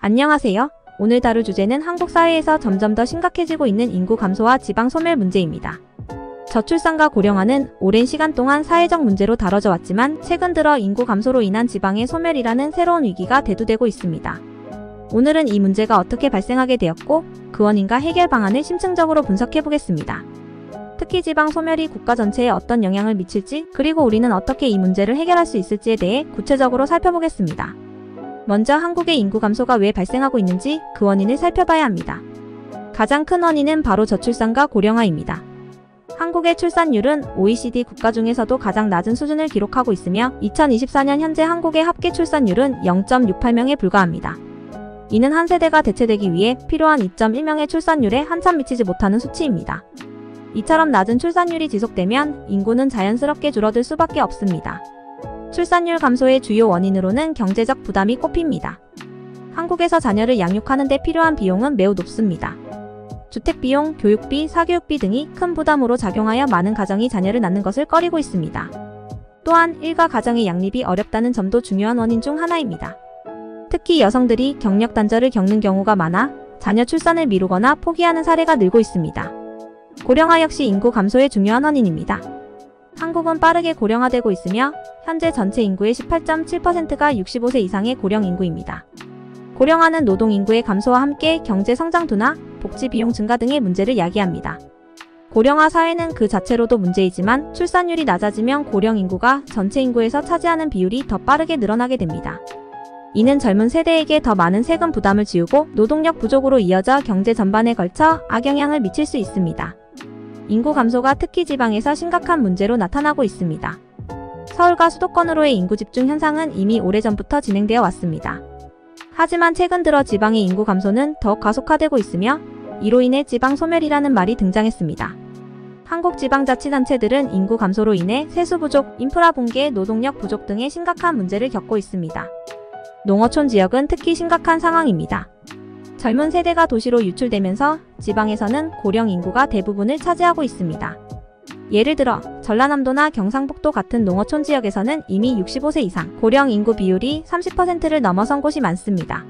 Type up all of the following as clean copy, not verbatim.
안녕하세요. 오늘 다룰 주제는 한국 사회에서 점점 더 심각해지고 있는 인구 감소와 지방 소멸 문제입니다. 저출산과 고령화는 오랜 시간 동안 사회적 문제로 다뤄져 왔지만 최근 들어 인구 감소로 인한 지방의 소멸이라는 새로운 위기가 대두되고 있습니다. 오늘은 이 문제가 어떻게 발생하게 되었고 그 원인과 해결 방안을 심층적으로 분석해보겠습니다. 특히 지방 소멸이 국가 전체에 어떤 영향을 미칠지, 그리고 우리는 어떻게 이 문제를 해결할 수 있을지에 대해 구체적으로 살펴보겠습니다. 먼저 한국의 인구 감소가 왜 발생하고 있는지 그 원인을 살펴봐야 합니다. 가장 큰 원인은 바로 저출산과 고령화입니다. 한국의 출산율은 OECD 국가 중에서도 가장 낮은 수준을 기록하고 있으며 2024년 현재 한국의 합계 출산율은 0.68명에 불과합니다. 이는 한 세대가 대체되기 위해 필요한 2.1명의 출산율에 한참 미치지 못하는 수치입니다. 이처럼 낮은 출산율이 지속되면 인구는 자연스럽게 줄어들 수밖에 없습니다. 출산율 감소의 주요 원인으로는 경제적 부담이 꼽힙니다. 한국에서 자녀를 양육하는 데 필요한 비용은 매우 높습니다. 주택비용, 교육비, 사교육비 등이 큰 부담으로 작용하여 많은 가정이 자녀를 낳는 것을 꺼리고 있습니다. 또한 일가 가정의 양립이 어렵다는 점도 중요한 원인 중 하나입니다. 특히 여성들이 경력 단절을 겪는 경우가 많아 자녀 출산을 미루거나 포기하는 사례가 늘고 있습니다. 고령화 역시 인구 감소의 중요한 원인입니다. 한국은 빠르게 고령화되고 있으며 현재 전체 인구의 18.7%가 65세 이상의 고령 인구입니다. 고령화는 노동 인구의 감소와 함께 경제 성장 둔화, 복지 비용 증가 등의 문제를 야기합니다. 고령화 사회는 그 자체로도 문제이지만 출산율이 낮아지면 고령 인구가 전체 인구에서 차지하는 비율이 더 빠르게 늘어나게 됩니다. 이는 젊은 세대에게 더 많은 세금 부담을 지우고 노동력 부족으로 이어져 경제 전반에 걸쳐 악영향을 미칠 수 있습니다. 인구 감소가 특히 지방에서 심각한 문제로 나타나고 있습니다. 서울과 수도권으로의 인구 집중 현상은 이미 오래전부터 진행되어 왔습니다. 하지만 최근 들어 지방의 인구 감소는 더욱 가속화되고 있으며 이로 인해 지방 소멸이라는 말이 등장했습니다. 한국 지방자치단체들은 인구 감소로 인해 세수 부족, 인프라 붕괴, 노동력 부족 등의 심각한 문제를 겪고 있습니다. 농어촌 지역은 특히 심각한 상황입니다. 젊은 세대가 도시로 유출되면서 지방에서는 고령 인구가 대부분을 차지하고 있습니다. 예를 들어 전라남도나 경상북도 같은 농어촌 지역에서는 이미 65세 이상 고령 인구 비율이 30%를 넘어선 곳이 많습니다.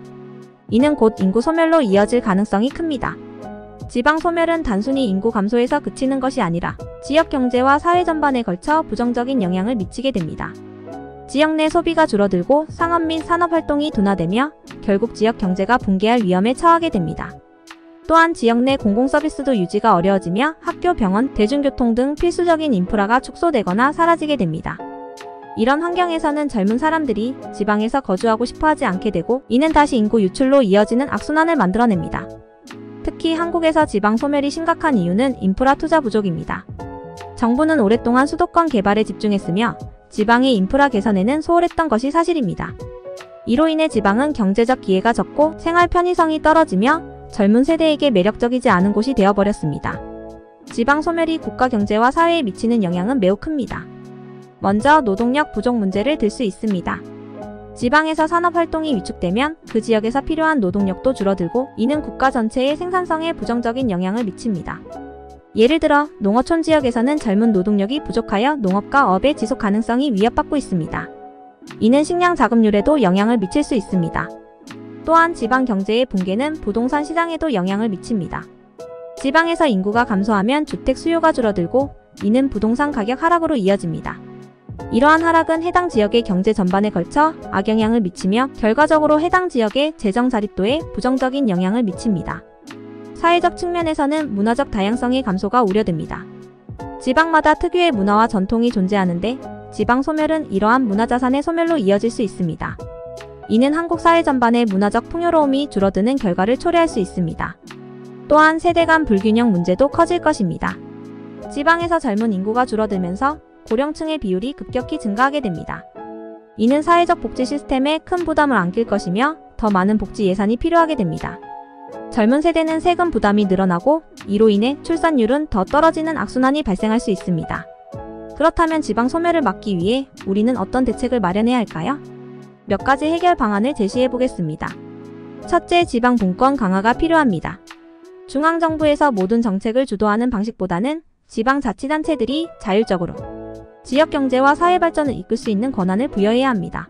이는 곧 인구 소멸로 이어질 가능성이 큽니다. 지방 소멸은 단순히 인구 감소에서 그치는 것이 아니라 지역 경제와 사회 전반에 걸쳐 부정적인 영향을 미치게 됩니다. 지역 내 소비가 줄어들고 상업 및 산업 활동이 둔화되며 결국 지역 경제가 붕괴할 위험에 처하게 됩니다. 또한 지역 내 공공 서비스도 유지가 어려워지며 학교, 병원, 대중교통 등 필수적인 인프라가 축소되거나 사라지게 됩니다. 이런 환경에서는 젊은 사람들이 지방에서 거주하고 싶어 하지 않게 되고 이는 다시 인구 유출로 이어지는 악순환을 만들어냅니다. 특히 한국에서 지방 소멸이 심각한 이유는 인프라 투자 부족입니다. 정부는 오랫동안 수도권 개발에 집중했으며 지방의 인프라 개선에는 소홀했던 것이 사실입니다. 이로 인해 지방은 경제적 기회가 적고 생활 편의성이 떨어지며 젊은 세대에게 매력적이지 않은 곳이 되어버렸습니다. 지방 소멸이 국가 경제와 사회에 미치는 영향은 매우 큽니다. 먼저 노동력 부족 문제를 들 수 있습니다. 지방에서 산업 활동이 위축되면 그 지역에서 필요한 노동력도 줄어들고 이는 국가 전체의 생산성에 부정적인 영향을 미칩니다. 예를 들어 농어촌 지역에서는 젊은 노동력이 부족하여 농업과 업의 지속 가능성이 위협받고 있습니다. 이는 식량 자급률에도 영향을 미칠 수 있습니다. 또한 지방 경제의 붕괴는 부동산 시장에도 영향을 미칩니다. 지방에서 인구가 감소하면 주택 수요가 줄어들고 이는 부동산 가격 하락으로 이어집니다. 이러한 하락은 해당 지역의 경제 전반에 걸쳐 악영향을 미치며 결과적으로 해당 지역의 재정 자립도에 부정적인 영향을 미칩니다. 사회적 측면에서는 문화적 다양성의 감소가 우려됩니다. 지방마다 특유의 문화와 전통이 존재하는데 지방 소멸은 이러한 문화자산의 소멸로 이어질 수 있습니다. 이는 한국 사회 전반의 문화적 풍요로움이 줄어드는 결과를 초래할 수 있습니다. 또한 세대 간 불균형 문제도 커질 것입니다. 지방에서 젊은 인구가 줄어들면서 고령층의 비율이 급격히 증가하게 됩니다. 이는 사회적 복지 시스템에 큰 부담을 안길 것이며 더 많은 복지 예산이 필요하게 됩니다. 젊은 세대는 세금 부담이 늘어나고 이로 인해 출산율은 더 떨어지는 악순환이 발생할 수 있습니다. 그렇다면 지방 소멸을 막기 위해 우리는 어떤 대책을 마련해야 할까요? 몇 가지 해결 방안을 제시해 보겠습니다. 첫째, 지방 분권 강화가 필요합니다. 중앙정부에서 모든 정책을 주도하는 방식보다는 지방자치단체들이 자율적으로 지역 경제와 사회 발전을 이끌 수 있는 권한을 부여해야 합니다.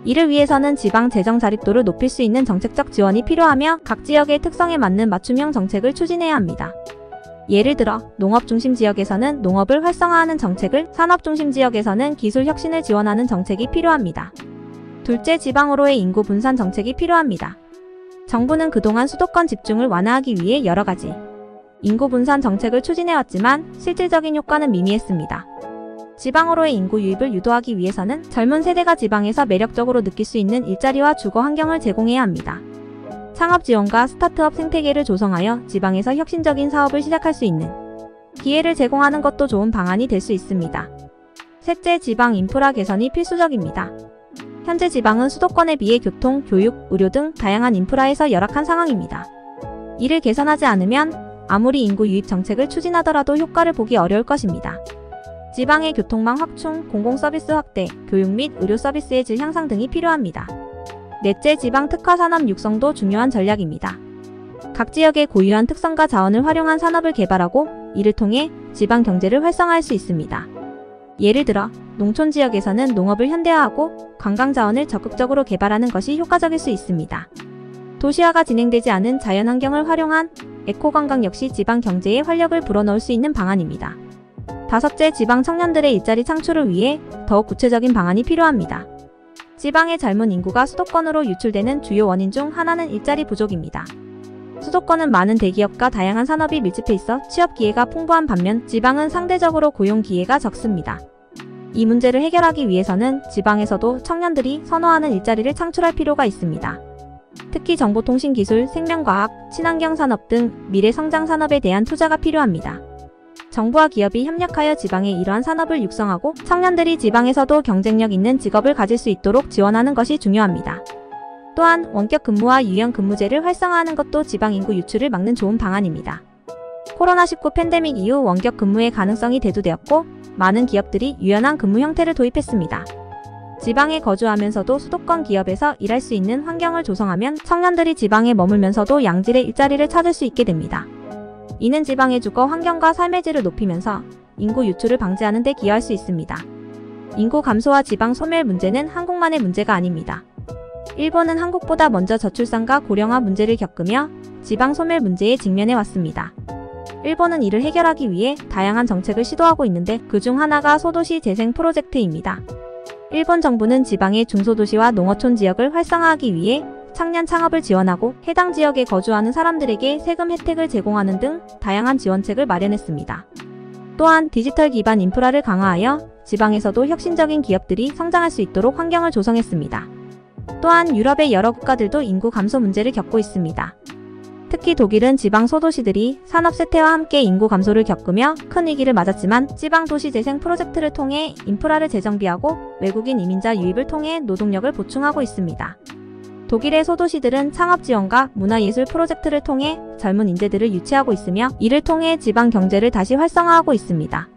이를 위해서는 지방 재정 자립도를 높일 수 있는 정책적 지원이 필요하며 각 지역의 특성에 맞는 맞춤형 정책을 추진해야 합니다. 예를 들어 농업 중심 지역에서는 농업을 활성화하는 정책을, 산업 중심 지역에서는 기술 혁신을 지원하는 정책이 필요합니다. 둘째, 지방으로의 인구 분산 정책이 필요합니다. 정부는 그동안 수도권 집중을 완화하기 위해 여러 가지 인구 분산 정책을 추진해왔지만 실질적인 효과는 미미했습니다. 지방으로의 인구 유입을 유도하기 위해서는 젊은 세대가 지방에서 매력적으로 느낄 수 있는 일자리와 주거 환경을 제공해야 합니다. 창업 지원과 스타트업 생태계를 조성하여 지방에서 혁신적인 사업을 시작할 수 있는 기회를 제공하는 것도 좋은 방안이 될 수 있습니다. 셋째, 지방 인프라 개선이 필수적입니다. 현재 지방은 수도권에 비해 교통, 교육, 의료 등 다양한 인프라에서 열악한 상황입니다. 이를 개선하지 않으면 아무리 인구 유입 정책을 추진하더라도 효과를 보기 어려울 것입니다. 지방의 교통망 확충, 공공서비스 확대, 교육 및 의료 서비스의 질 향상 등이 필요합니다. 넷째, 지방 특화 산업 육성도 중요한 전략입니다. 각 지역의 고유한 특성과 자원을 활용한 산업을 개발하고 이를 통해 지방 경제를 활성화할 수 있습니다. 예를 들어 농촌 지역에서는 농업을 현대화하고 관광 자원을 적극적으로 개발하는 것이 효과적일 수 있습니다. 도시화가 진행되지 않은 자연환경을 활용한 에코관광 역시 지방 경제에 활력을 불어넣을 수 있는 방안입니다. 다섯째, 지방 청년들의 일자리 창출을 위해 더욱 구체적인 방안이 필요합니다. 지방의 젊은 인구가 수도권으로 유출되는 주요 원인 중 하나는 일자리 부족입니다. 수도권은 많은 대기업과 다양한 산업이 밀집해 있어 취업 기회가 풍부한 반면 지방은 상대적으로 고용 기회가 적습니다. 이 문제를 해결하기 위해서는 지방에서도 청년들이 선호하는 일자리를 창출할 필요가 있습니다. 특히 정보통신기술, 생명과학, 친환경 산업 등 미래 성장 산업에 대한 투자가 필요합니다. 정부와 기업이 협력하여 지방에 이러한 산업을 육성하고 청년들이 지방에서도 경쟁력 있는 직업을 가질 수 있도록 지원하는 것이 중요합니다. 또한 원격 근무와 유연 근무제를 활성화하는 것도 지방 인구 유출을 막는 좋은 방안입니다. 코로나19 팬데믹 이후 원격 근무의 가능성이 대두되었고 많은 기업들이 유연한 근무 형태를 도입했습니다. 지방에 거주하면서도 수도권 기업에서 일할 수 있는 환경을 조성하면 청년들이 지방에 머물면서도 양질의 일자리를 찾을 수 있게 됩니다. 이는 지방의 주거 환경과 삶의 질을 높이면서 인구 유출을 방지하는 데 기여할 수 있습니다. 인구 감소와 지방 소멸 문제는 한국만의 문제가 아닙니다. 일본은 한국보다 먼저 저출산과 고령화 문제를 겪으며 지방 소멸 문제에 직면해 왔습니다. 일본은 이를 해결하기 위해 다양한 정책을 시도하고 있는데 그중 하나가 소도시 재생 프로젝트입니다. 일본 정부는 지방의 중소도시와 농어촌 지역을 활성화하기 위해 청년 창업을 지원하고 해당 지역에 거주하는 사람들에게 세금 혜택을 제공하는 등 다양한 지원책을 마련했습니다. 또한 디지털 기반 인프라를 강화하여 지방에서도 혁신적인 기업들이 성장할 수 있도록 환경을 조성했습니다. 또한 유럽의 여러 국가들도 인구 감소 문제를 겪고 있습니다. 특히 독일은 지방 소도시들이 산업 쇠퇴와 함께 인구 감소를 겪으며 큰 위기를 맞았지만 지방 도시 재생 프로젝트를 통해 인프라를 재정비하고 외국인 이민자 유입을 통해 노동력을 보충하고 있습니다. 독일의 소도시들은 창업 지원과 문화예술 프로젝트를 통해 젊은 인재들을 유치하고 있으며 이를 통해 지방 경제를 다시 활성화하고 있습니다.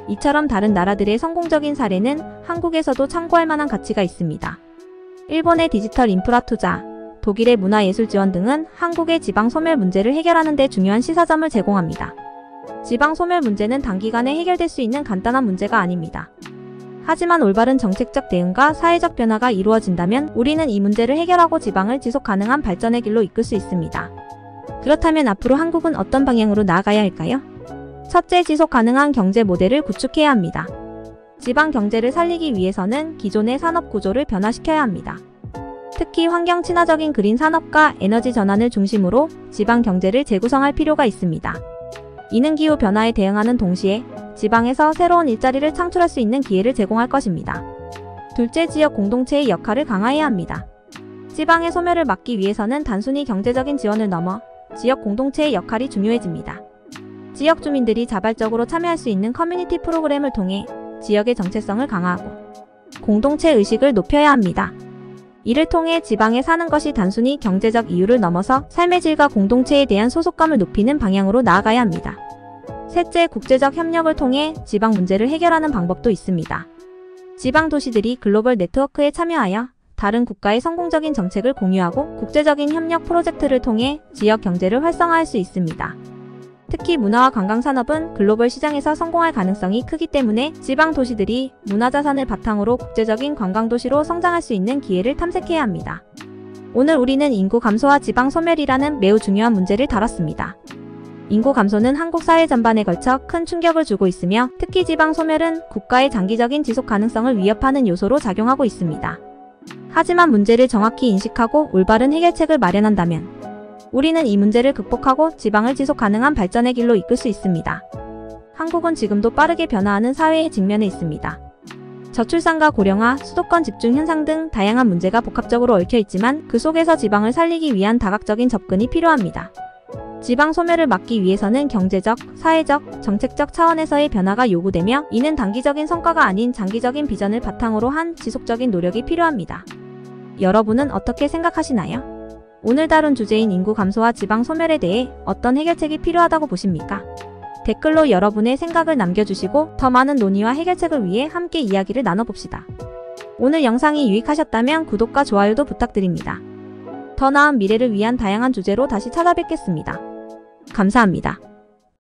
이처럼 다른 나라들의 성공적인 사례는 한국에서도 참고할 만한 가치가 있습니다. 일본의 디지털 인프라 투자, 독일의 문화예술 지원 등은 한국의 지방 소멸 문제를 해결하는 데 중요한 시사점을 제공합니다. 지방 소멸 문제는 단기간에 해결될 수 있는 간단한 문제가 아닙니다. 하지만 올바른 정책적 대응과 사회적 변화가 이루어진다면 우리는 이 문제를 해결하고 지방을 지속 가능한 발전의 길로 이끌 수 있습니다. 그렇다면 앞으로 한국은 어떤 방향으로 나아가야 할까요? 첫째, 지속 가능한 경제 모델을 구축해야 합니다. 지방 경제를 살리기 위해서는 기존의 산업 구조를 변화시켜야 합니다. 특히 환경 친화적인 그린 산업과 에너지 전환을 중심으로 지방 경제를 재구성할 필요가 있습니다. 이는 기후 변화에 대응하는 동시에 지방에서 새로운 일자리를 창출할 수 있는 기회를 제공할 것입니다. 둘째, 지역 공동체의 역할을 강화해야 합니다. 지방의 소멸을 막기 위해서는 단순히 경제적인 지원을 넘어 지역 공동체의 역할이 중요해집니다. 지역 주민들이 자발적으로 참여할 수 있는 커뮤니티 프로그램을 통해 지역의 정체성을 강화하고 공동체 의식을 높여야 합니다. 이를 통해 지방에 사는 것이 단순히 경제적 이유를 넘어서 삶의 질과 공동체에 대한 소속감을 높이는 방향으로 나아가야 합니다. 셋째, 국제적 협력을 통해 지방 문제를 해결하는 방법도 있습니다. 지방 도시들이 글로벌 네트워크에 참여하여 다른 국가의 성공적인 정책을 공유하고 국제적인 협력 프로젝트를 통해 지역 경제를 활성화할 수 있습니다. 특히 문화와 관광 산업은 글로벌 시장에서 성공할 가능성이 크기 때문에 지방 도시들이 문화자산을 바탕으로 국제적인 관광 도시로 성장할 수 있는 기회를 탐색해야 합니다. 오늘 우리는 인구 감소와 지방 소멸이라는 매우 중요한 문제를 다뤘습니다. 인구 감소는 한국 사회 전반에 걸쳐 큰 충격을 주고 있으며 특히 지방 소멸은 국가의 장기적인 지속 가능성을 위협하는 요소로 작용하고 있습니다. 하지만 문제를 정확히 인식하고 올바른 해결책을 마련한다면 우리는 이 문제를 극복하고 지방을 지속 가능한 발전의 길로 이끌 수 있습니다. 한국은 지금도 빠르게 변화하는 사회에 직면해 있습니다. 저출산과 고령화, 수도권 집중 현상 등 다양한 문제가 복합적으로 얽혀 있지만 그 속에서 지방을 살리기 위한 다각적인 접근이 필요합니다. 지방 소멸을 막기 위해서는 경제적, 사회적, 정책적 차원에서의 변화가 요구되며 이는 단기적인 성과가 아닌 장기적인 비전을 바탕으로 한 지속적인 노력이 필요합니다. 여러분은 어떻게 생각하시나요? 오늘 다룬 주제인 인구 감소와 지방 소멸에 대해 어떤 해결책이 필요하다고 보십니까? 댓글로 여러분의 생각을 남겨주시고 더 많은 논의와 해결책을 위해 함께 이야기를 나눠봅시다. 오늘 영상이 유익하셨다면 구독과 좋아요도 부탁드립니다. 더 나은 미래를 위한 다양한 주제로 다시 찾아뵙겠습니다. 감사합니다.